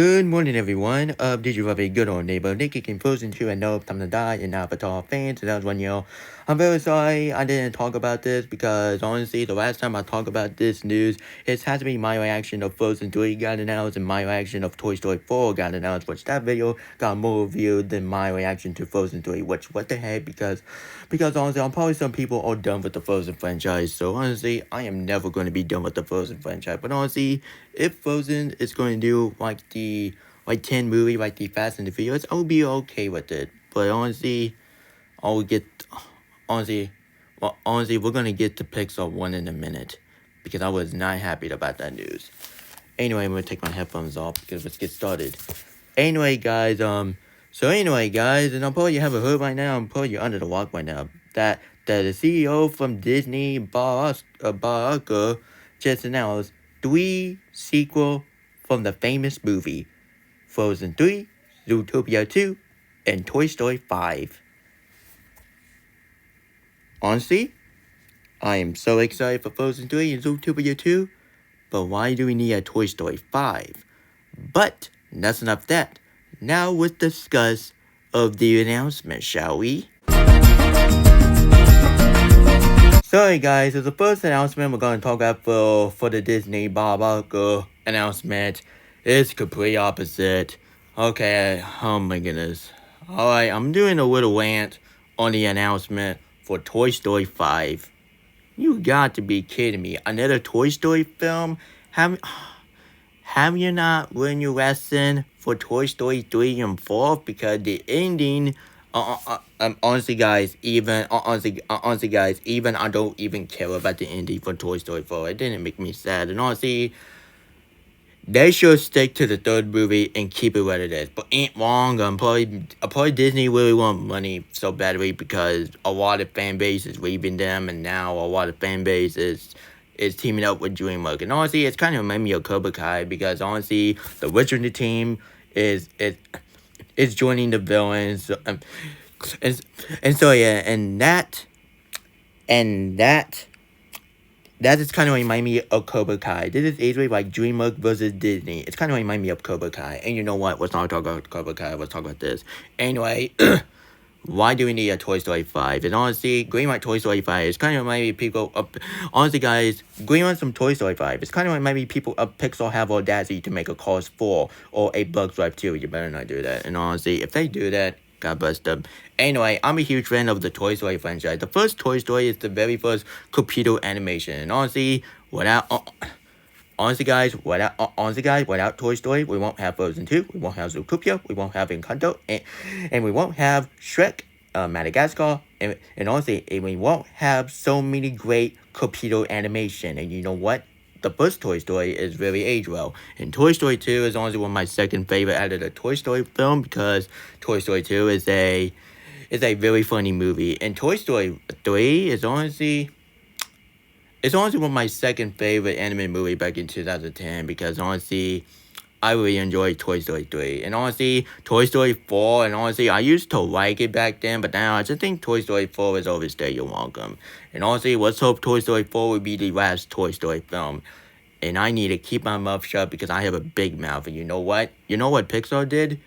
Good morning, everyone. Did you have a good old neighbor? Nicky came Frozen 2 and no time to die and Avatar fans. And that was 1 year. I'm very sorry I didn't talk about this because honestly, the last time I talked about this news, it has to be my reaction of Frozen 3 got announced and my reaction of Toy Story 4 got announced, which that video got more viewed than my reaction to Frozen 3, which what the heck, because honestly, I'm probably some people are done with the Frozen franchise, so honestly, I am never going to be done with the Frozen franchise, but honestly, if Frozen is going to do like the 10 movie like the Fast and the Furious, I would be okay with it. But honestly, I'll get honestly we're gonna get to Pixar 1 in a minute because I was not happy about that news. Anyway, I'm gonna take my headphones off because let's get started. Anyway, guys, and I'm probably you haven't heard right now, I'm probably you're under the rock right now, that the CEO from Disney, Baraka, just announced 3 sequel from the famous movie Frozen 3, Zootopia 2, and Toy Story 5. Honestly, I am so excited for Frozen 3 and Zootopia 2, but why do we need a Toy Story 5? But that's enough of that. Now let's discuss of the announcement, shall we? Sorry guys, so the first announcement we're going to talk about for the Disney Baraka announcement is complete opposite. Okay, oh my goodness. Alright, I'm doing a little rant on the announcement for Toy Story 5. You got to be kidding me. Another Toy Story film? Have you not learned your lesson for Toy Story 3 and 4? Because the ending, honestly guys, even I don't even care about the ending for Toy Story 4. It didn't make me sad. And honestly, they should stick to the third movie and keep it what it is. But ain't wrong. Probably Disney really want money so badly because a lot of fan base is leaving them, and now a lot of fan base is teaming up with DreamWorks. And honestly, it's kind of made me a Cobra Kai because honestly, the Wizard team is joining the villains, and so yeah, and that is kind of remind me of Cobra Kai. This is easily like DreamWorks versus Disney. It's kind of remind me of Cobra Kai. And you know what? Let's not talk about Cobra Kai. Let's talk about this. Anyway, why do we need a Toy Story 5? And honestly, Greenlight Toy Story 5 is kind of remind me of people up. Honestly, guys, Greenlight some Toy Story 5. It's kind of remind me of people of Pixar have audacity to make a Cars 4 or a Bugs Life 2. You better not do that. And honestly, if they do that, God bless them. Anyway, I'm a huge fan of the Toy Story franchise. The first Toy Story is the very first computer animation. And honestly, without Toy Story, we won't have Frozen 2, we won't have Zootopia, we won't have Encanto, and we won't have Shrek, Madagascar, and honestly, we won't have so many great computer animation. And you know what? The first Toy Story is really aged well. And Toy Story 2 is honestly one of my second favorite out of the Toy Story film because Toy Story 2 is a really funny movie. And Toy Story 3 is honestly one of my second favorite animated movie back in 2010 because honestly, I really enjoyed Toy Story 3. And honestly, Toy Story 4, and honestly, I used to like it back then, but now I just think Toy Story 4 is overstayed your welcome. And honestly, let's hope Toy Story 4 will be the last Toy Story film. And I need to keep my mouth shut because I have a big mouth. And you know what? You know what Pixar did?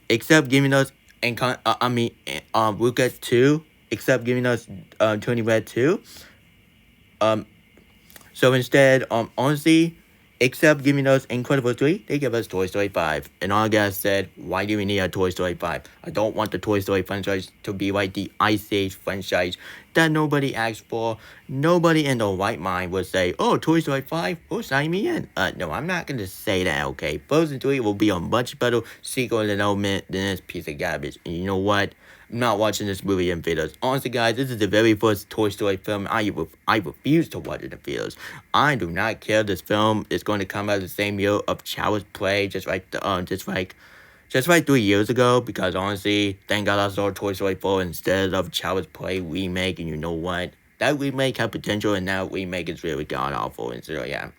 Except giving us, Luca 2, except giving us, Tony Red 2. So instead, honestly, except giving us Incredible 3, they give us Toy Story 5. And all guys said, why do we need a Toy Story 5? I don't want the Toy Story franchise to be like the Ice Age franchise that nobody asked for. Nobody in their right mind would say, oh, Toy Story 5? Oh, sign me in. No, I'm not going to say that, okay? Frozen 3 will be a much better sequel development than this piece of garbage. And you know what? I'm not watching this movie in theaters. Honestly, guys, this is the very first Toy Story film I refuse to watch it in theaters. I do not care. This film is going to come out the same year of Child's Play, just like 3 years ago. Because honestly, thank God I saw Toy Story 4 instead of Child's Play remake. And you know what? That remake had potential, and that remake is really god awful. And so yeah,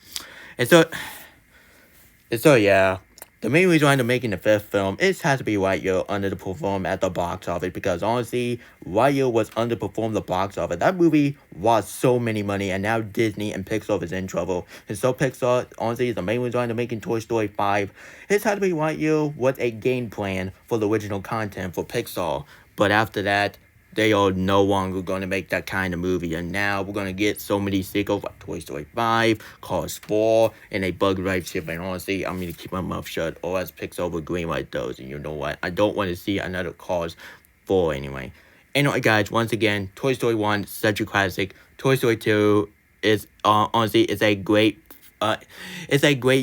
and so yeah. The main reason why they're making the fifth film is has to be Lightyear underperformed at the box office because honestly, Lightyear was underperformed the box office. That movie lost so many money and now Disney and Pixar is in trouble. And so Pixar, honestly, is the main reason why they're making Toy Story 5. It had to be Lightyear was a game plan for the original content for Pixar. But after that, they are no longer going to make that kind of movie. And now we're going to get so many sequels like Toy Story 5, Cars 4, and a Bug Life ship. And honestly, I'm going to keep my mouth shut or else Pixar will greenlight those. And you know what? I don't want to see another Cars 4 anyway. Anyway, guys, once again, Toy Story 1, such a classic. Toy Story 2 is, honestly, it's a great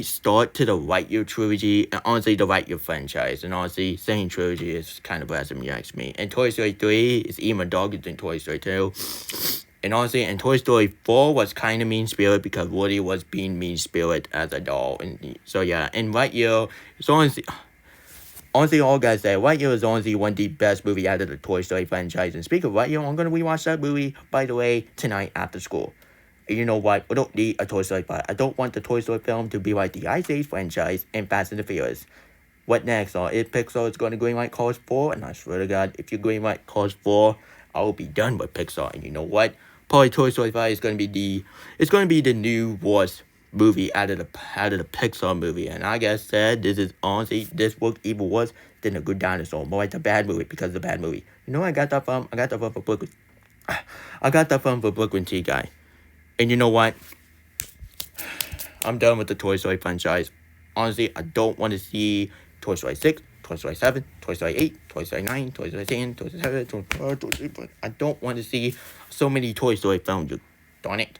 start to the Lightyear trilogy, and honestly, the Lightyear franchise. And honestly, saying trilogy is kind of blasphemy, to me. And Toy Story 3 is even darker than Toy Story 2. And honestly, and Toy Story 4 was kind of mean-spirited because Woody was being mean-spirited as a doll. And so, yeah, and Lightyear is honestly, all guys say, Lightyear is honestly one of the best movies out of the Toy Story franchise. And speaking of Lightyear, I'm going to rewatch that movie, by the way, tonight after school. And you know what? We don't need a Toy Story 5. I don't want the Toy Story film to be like the Ice Age franchise and Fast and the Furious. What next? If Pixar is going to greenlight Cars 4, and I swear to God, if you greenlight Cars 4, I will be done with Pixar. And you know what? Probably Toy Story 5 is going to be the new worst movie out of the Pixar movie. And I guess this is honestly this work even worse than A Good Dinosaur. More like a bad movie because it's a bad movie. You know where I got that from? I got that from Brooklyn. I got that from Brooklyn Tea Guy. And you know what? I'm done with the Toy Story franchise. Honestly, I don't want to see Toy Story 6, Toy Story 7, Toy Story 8, Toy Story 9, Toy Story 10, Toy Story 7, Toy Story 4, I don't want to see so many Toy Story films, darn it.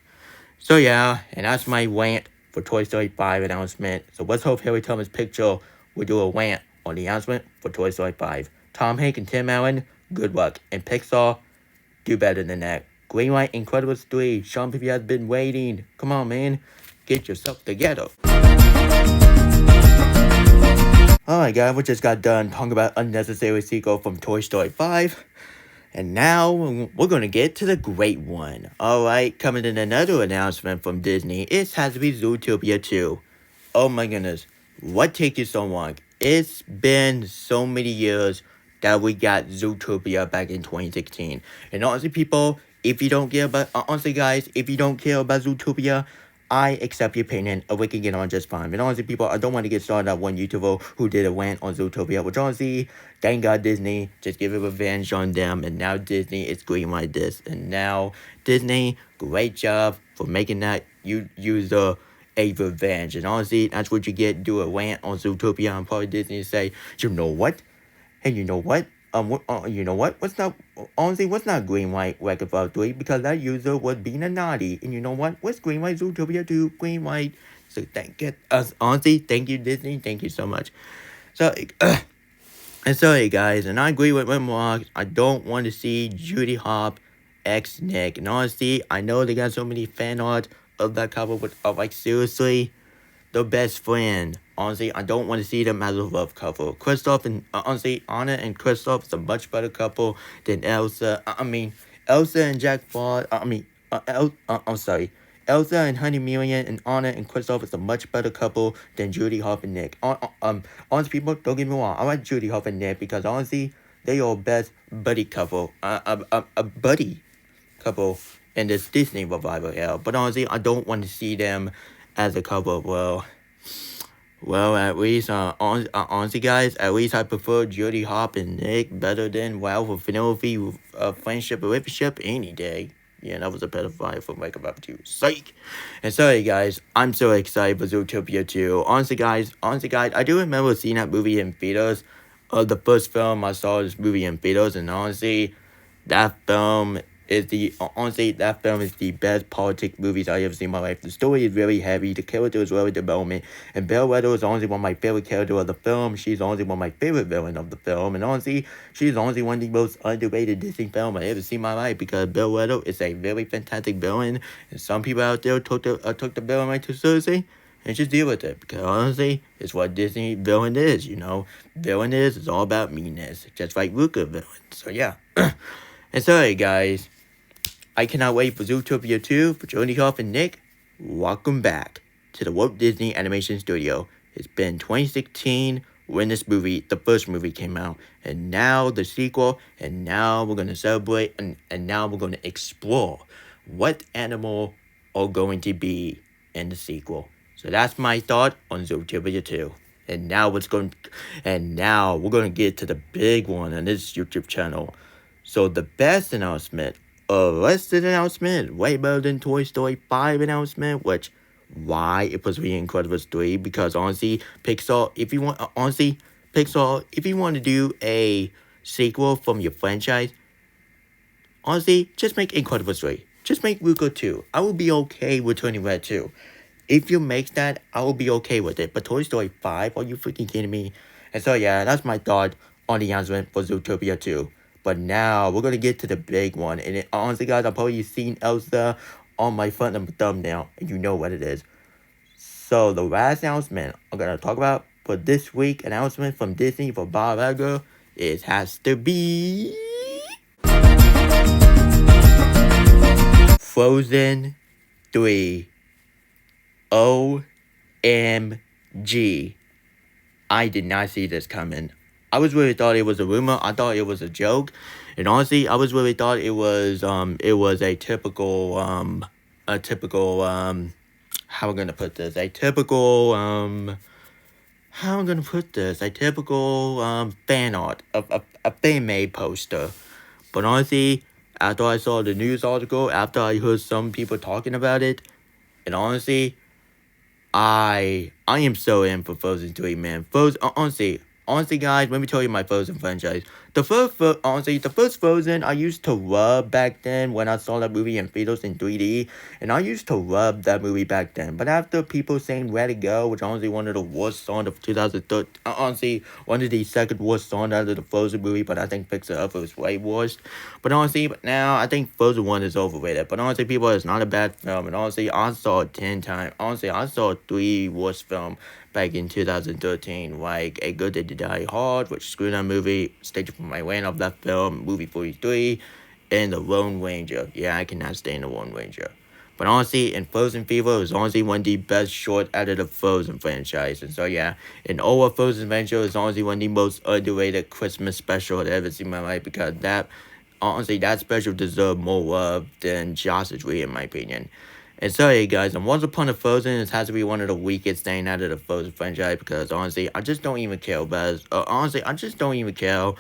So yeah, and that's my rant for Toy Story 5 announcement. So let's hope Harry Thomas Picture will do a rant on the announcement for Toy Story 5. Tom Hanks and Tim Allen, good luck. And Pixar, do better than that. Greenlight Incredibles 3. Sean Peavy has been waiting. Come on, man. Get yourself together. Alright, guys, we just got done talking about unnecessary sequel from Toy Story 5. And now we're going to get to the great one. Alright, coming in another announcement from Disney. It has to be Zootopia 2. Oh my goodness. What took you so long? It's been so many years that we got Zootopia back in 2016. And honestly, people, if you don't care about, honestly, guys, if you don't care about Zootopia, I accept your opinion, and we can get on just fine. But honestly, people, I don't want to get started on one YouTuber who did a rant on Zootopia, which honestly, thank God Disney just give it revenge on them, and now Disney is green like this. And now, Disney, great job for making that user a revenge. And honestly, that's what you get, do a rant on Zootopia, and probably Disney say, you know what? Hey, you know what? You know what? What's not Green White Record for 3? Because that user was being a naughty. And you know what? What's Green White Zootopia 2? Green White. So thank you Disney. Thank you so much. So, and sorry guys, and I agree with Mark. I don't want to see Judy Hop X Nick. And honestly, I know they got so many fan art of that couple, but like seriously, the best friend. Honestly, I don't want to see them as a love couple. Kristoff and honestly, Anna and Kristoff is a much better couple than Elsa. Elsa and Jack Frost. I'm sorry. Elsa and Honey Million and Anna and Kristoff is a much better couple than Judy Hop and Nick. Honestly, people, don't get me wrong. I like Judy Hop and Nick because honestly, they are best buddy couple. A buddy couple in this Disney revival era. But honestly, I don't want to see them as a couple. Well, at least, honestly, guys, at least I prefer Jody Hop and Nick better than Ralph or Penelope, friendship or relationship any day. Yeah, that was a better vibe for Wake Up to Psych. And sorry, guys, I'm so excited for Zootopia 2. Honestly, guys, I do remember seeing that movie in theaters. The first film I saw this movie in theaters, and honestly, that film is the best politic movies I ever seen in my life. The story is really heavy, the character is really development, and Bellwether is honestly one of my favorite characters of the film. She's honestly one of my favorite villains of the film, and honestly, she's honestly one of the most underrated Disney films I ever seen in my life because Bellwether is a very fantastic villain, and some people out there took the villain right too seriously. And just deal with it, because honestly, it's what Disney villain is, Villain is all about meanness, just like Luca villain. So yeah. And sorry guys, I cannot wait for Zootopia 2, for Jody Hoff and Nick. Welcome back to the Walt Disney Animation Studio. It's been 2016 when the first movie came out, and now the sequel, and now we're gonna celebrate, and now we're gonna explore what animal are going to be in the sequel. So that's my thought on Zootopia 2. And now we're gonna get to the big one on this YouTube channel. So the best announcement, listed announcement, way better than Toy Story 5 announcement, which why it was really Incredibles 3, because honestly, Pixar, if you want to do a sequel from your franchise, honestly, just make Incredibles 3. Just make Luca 2. I will be okay with Turning Red 2. If you make that, I will be okay with it. But Toy Story 5, are you freaking kidding me? And so yeah, that's my thought on the announcement for Zootopia 2. But now, we're gonna get to the big one. And honestly, guys, I've probably seen Elsa on my front of the thumbnail, and you know what it is. So, the last announcement I'm gonna talk about for this week, announcement from Disney for Bob Iger, has to be Frozen 3. OMG. I did not see this coming. I was really thought it was a rumor. I thought it was a joke. And honestly, I was really thought it was a typical how am I gonna put this? A typical fan art, a fan made poster. But honestly, after I saw the news article, after I heard some people talking about it, and honestly, I am so in for Frozen 3, man. Honestly, guys, let me tell you my Frozen franchise. The first Frozen I used to love back then when I saw that movie in theaters in 3D, and I used to love that movie back then. But after people saying Let It Go, which honestly one of the worst songs of 2013, honestly one of the second worst songs out of the Frozen movie, but I think Fix It Up was way worse. But now I think Frozen 1 is overrated. But honestly, people, it's not a bad film. And honestly, I saw it 10 times. Honestly, I saw 3 worst films back in 2013, like A Good Day to Die Hard, which screwed that movie, Stage from My Land of that film, Movie 43, and The Lone Ranger. Yeah, I cannot stand The Lone Ranger. But honestly, in Frozen Fever, it was honestly one of the best short out of the Frozen franchise. And so yeah, in all of Frozen Adventure, it's honestly one of the most underrated Christmas special I've ever seen in my life, because that special deserved more love than Josh's Tree, in my opinion. And sorry, guys, Once Upon a Frozen, it has to be one of the weakest things out of the Frozen franchise, because honestly, I just don't even care about I just don't even care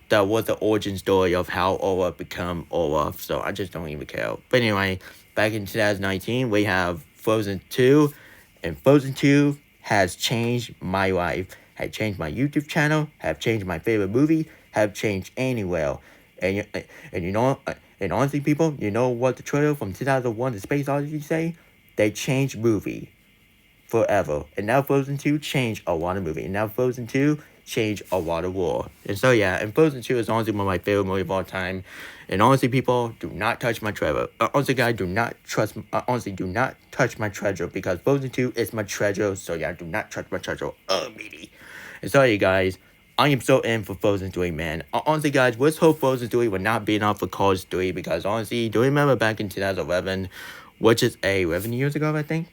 that was the origin story of how Olaf become Olaf, so I just don't even care. But anyway, back in 2019, we have Frozen 2, and Frozen 2 has changed my life, have changed my YouTube channel, have changed my favorite movie, have changed anywhere. And you know, and honestly, people, you know what the trailer from 2001 The Space Odyssey say? They changed movie forever. And now Frozen 2 changed a lot of movie. And now Frozen 2 changed a lot of war. And so yeah, and Frozen 2 is honestly one of my favorite movies of all time. And honestly, people, do not touch my treasure. Honestly, guys, do not touch my treasure, because Frozen 2 is my treasure. So yeah, do not touch my treasure immediately. And sorry, guys. I am so in for Frozen 3, man. Honestly, guys, let's hope Frozen 3 will not be enough for Cars 3, because honestly, do you remember back in 2011, which is 11 years ago, I think?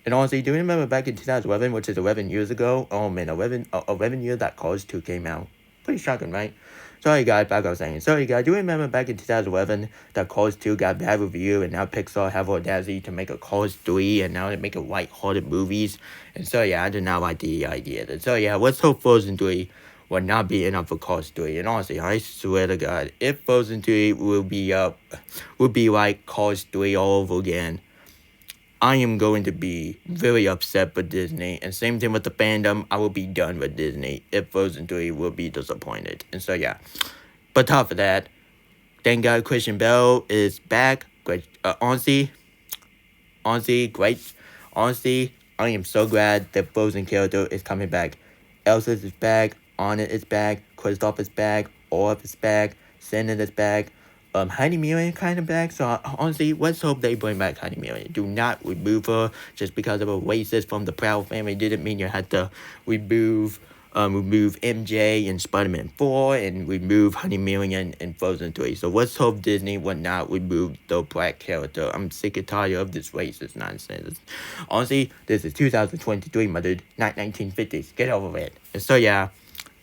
And honestly, do you remember back in 2011, which is 11 years ago? Oh man, 11 years that Cars 2 came out. Pretty shocking, right? Sorry, guys, back I was saying. Sorry, guys, do you remember back in 2011 that Cars 2 got bad review, and now Pixar have audacity to make a Cars 3, and now they make a light-hearted movies? And so yeah, I do not like the idea. And so yeah, let's hope Frozen 3 will not be enough for Cars 3. And honestly, I swear to God, if Frozen 3 will be like Cars 3 all over again, I am going to be very upset with Disney. And same thing with the fandom, I will be done with Disney if Frozen 3 will be disappointed. And so yeah, but top of that, thank God Christian Bale is back. Great, honestly, great. Honestly, I am so glad the Frozen character is coming back. Elsa is back, Anna is back, Kristoff is back, Olaf is back, Shannon is back, Heidi Miriam kind of back. So honestly, let's hope they bring back Heidi Miriam. Do not remove her just because of a racist from the Proud family. Didn't mean you had to remove remove MJ in Spider-Man 4 and remove Honey Million in Frozen 3. So let's hope Disney would not remove the black character. I'm sick and tired of this racist nonsense. Honestly, this is 2023, my dude, not 1950s. Get over it. And so yeah,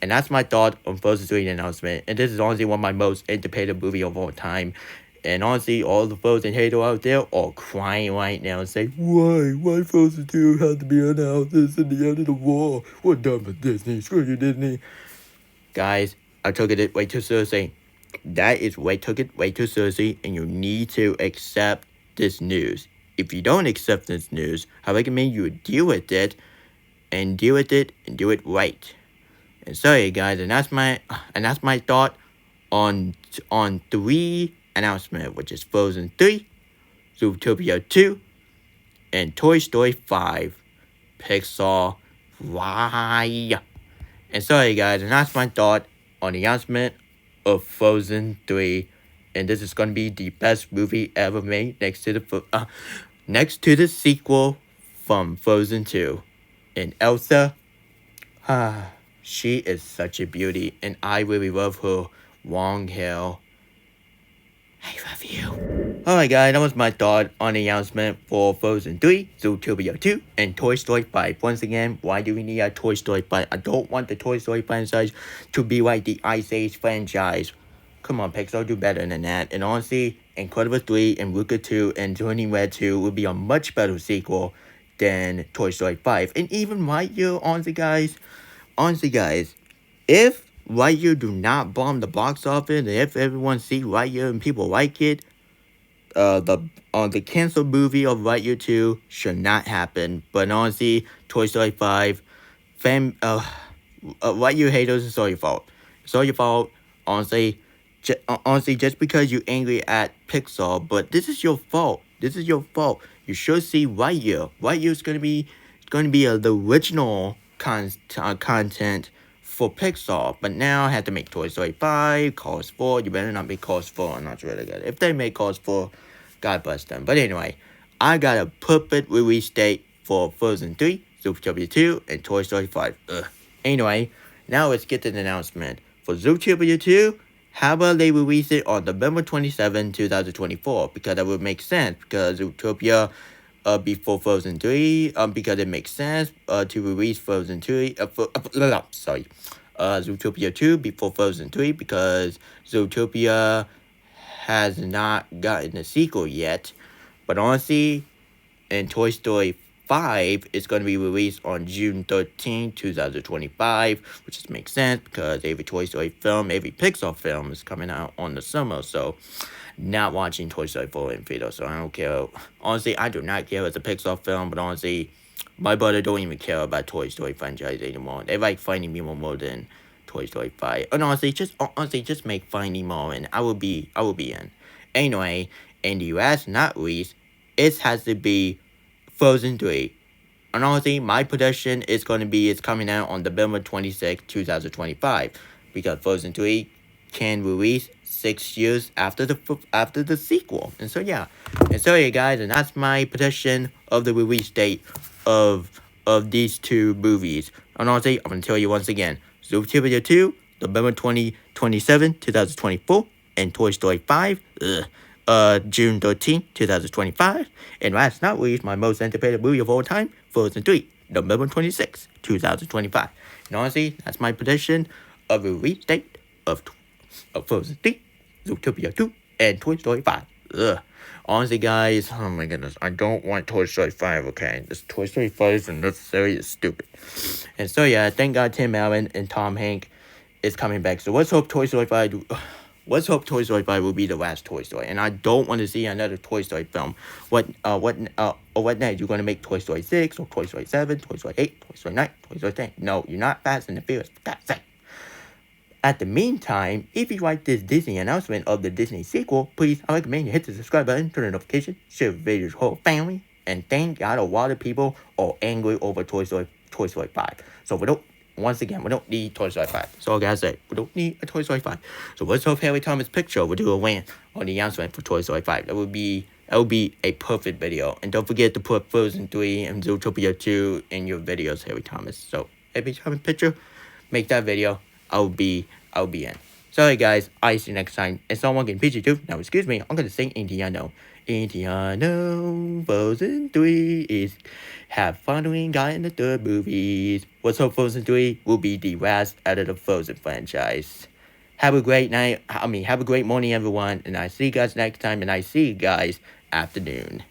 and that's my thought on Frozen 3 announcement. And this is honestly one of my most anticipated movie of all time. And honestly, all the Frozen haters out there are crying right now and say, why? Why Frozen 2 had to be announced? This is the end of the war. We're done with Disney. Screw you, Disney. Guys, I took it way too seriously. Took it way too seriously, and you need to accept this news. If you don't accept this news, I recommend you deal with it, and do it right. And sorry, guys, and that's my thought on 3 announcement, which is Frozen 3, Zootopia 2, and Toy Story 5. Pixar, why? And sorry, guys, and that's my thought on the announcement of Frozen 3. And this is gonna be the best movie ever made next to the sequel from Frozen 2. And Elsa, she is such a beauty, and I really love her long hair. I love you. Alright guys, that was my thought on the announcement for Frozen 3, Zootopia 2, and Toy Story 5. Once again, why do we need a Toy Story 5? I don't want the Toy Story franchise to be like the Ice Age franchise. Come on, Pixar, do better than that. And honestly, Incredible 3 and Luca 2 and Turning Red 2 would be a much better sequel than Toy Story 5. And even Lightyear, honestly guys, if Lightyear do not bomb the box office, and if everyone sees Lightyear and people like it, the canceled movie of Lightyear 2 should not happen. But honestly, Toy Story 5, Lightyear haters, it's all your fault. It's all your fault. Honestly, just because you're angry at Pixar, but this is your fault. You should see Lightyear. Lightyear is gonna be the original content for Pixar, but now I have to make Toy Story 5, Cars 4. You better not make Cars 4. I'm not really good. If they make Cars 4, God bless them. But anyway, I got a perfect release date for Frozen 3, Zootopia 2, and Toy Story 5. Anyway, now let's get to the announcement. For Zootopia 2, how about they release it on November 27, 2024? Because that would make sense, because Zootopia before Frozen 3, because it makes sense to release Frozen 3, Zootopia 2 before Frozen 3, because Zootopia has not gotten a sequel yet. But honestly, and Toy Story 5 is going to be released on June 13, 2025, which just makes sense because every Toy Story film, every Pixar film is coming out on the summer, so not watching Toy Story 4 in theater, so I don't care. Honestly, I do not care if it's a Pixar film, but honestly, my brother don't even care about Toy Story franchise anymore. They like Finding Nemo more than Toy Story 5. And honestly, just make Finding Nemo, and I will be in. Anyway, in the US, not least, it has to be Frozen 3. And honestly, my prediction is it's coming out on November 26, 2025, because Frozen 3 can release 6 years after the sequel. And so yeah, guys, and that's my prediction of the release date of these two movies. And honestly, I'm gonna tell you once again, Zootopia 2, November 27, 2024, and Toy Story 5, June 13, 2025. And last but not least, my most anticipated movie of all time, Frozen 3, November 26, 2025. And honestly, that's my prediction of the release date of Frozen 3, Zootopia 2, and Toy Story 5. Honestly, guys, oh my goodness, I don't want Toy Story 5, okay? This Toy Story 5 is unnecessary, it's stupid. And so, yeah, thank God Tim Allen and Tom Hanks is coming back. So let's hope Toy Story 5 will be the last Toy Story. And I don't want to see another Toy Story film. What next? You're going to make Toy Story 6, or Toy Story 7, Toy Story 8, Toy Story 9, Toy Story 10. No, you're not Fast and the Furious, for God's sake. At the meantime, if you like this Disney announcement of the Disney sequel, please, I recommend you hit the subscribe button, turn on notifications, share the video with your whole family, and thank God a lot of people are angry over Toy Story 5. So we don't need Toy Story 5. So like I said, we don't need a Toy Story 5. So let's hope Harry Thomas Picture will do a win on the announcement for Toy Story 5. That would be a perfect video. And don't forget to put Frozen 3 and Zootopia 2 in your videos, Harry Thomas. So Harry Thomas Picture, make that video, I'll be in. Sorry guys, I see you next time. And someone can pitch it too. Now excuse me, I'm gonna sing Indiano. Indiano, Frozen 3 is have fun doing guy in the third movies. Let's hope Frozen 3 will be the last out of the Frozen franchise. Have a great night. Have a great morning, everyone. And I see you guys next time. And I see you guys afternoon.